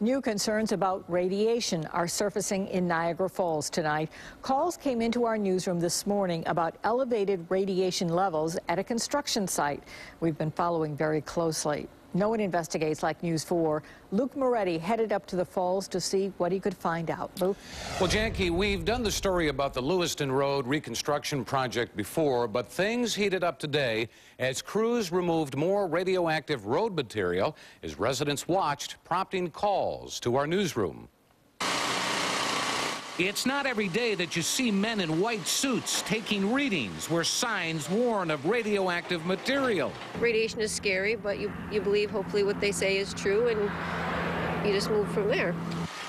New concerns about radiation are surfacing in Niagara Falls tonight. Calls came into our newsroom this morning about elevated radiation levels at a construction site. We've been following very closely. No One Investigates like News 4. Luke Moretti headed up to the falls to see what he could find out. Luke? Well, Jackie, we've done the story about the Lewiston Road reconstruction project before, but things heated up today as crews removed more radioactive road material as residents watched, prompting calls to our newsroom. It's not every day that you see men in white suits taking readings where signs warn of radioactive material. Radiation is scary, but you believe hopefully what they say is true, and you just move from there.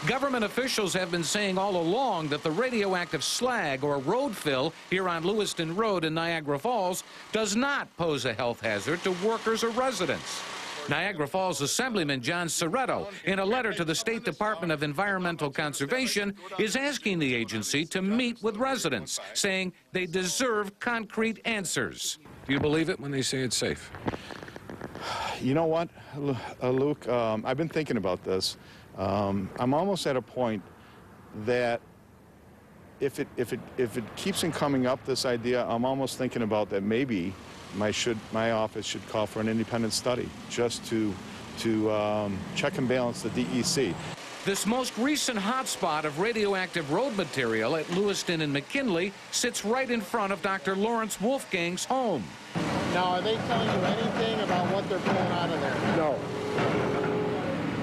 Government officials have been saying all along that the radioactive slag or road fill here on Lewiston Road in Niagara Falls does not pose a health hazard to workers or residents. Niagara Falls Assemblyman John Soretto, in a letter to the State Department of Environmental Conservation, is asking the agency to meet with residents, saying they deserve concrete answers. Do you believe it when they say it's safe? You know what, Luke, I've been thinking about this. I'm almost at a point that if it keeps on coming up, this idea, I'm almost thinking about that maybe my office should call for an independent study just to check and balance the DEC. This most recent hotspot of radioactive road material at Lewiston and McKinley sits right in front of Dr. Lawrence Wolfgang's home. Now, are they telling you anything about what they're pulling out of there?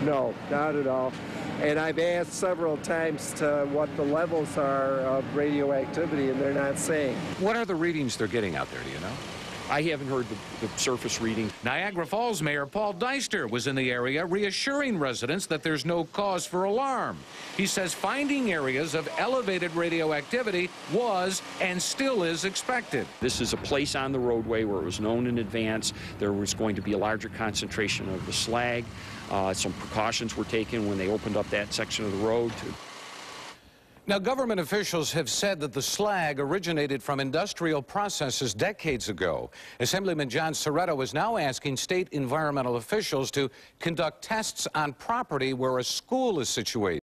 No, not at all. And I've asked several times to what the levels are of radioactivity, and they're not saying. What are the readings they're getting out there, do you know? I haven't heard the surface reading. Niagara Falls Mayor Paul Deister was in the area reassuring residents that there's no cause for alarm. He says finding areas of elevated radioactivity was and still is expected. This is a place on the roadway where it was known in advance there was going to be a larger concentration of the slag. Some precautions were taken when they opened up that section of the road. Now, government officials have said that the slag originated from industrial processes decades ago. Assemblyman John Soretto is now asking state environmental officials to conduct tests on property where a school is situated.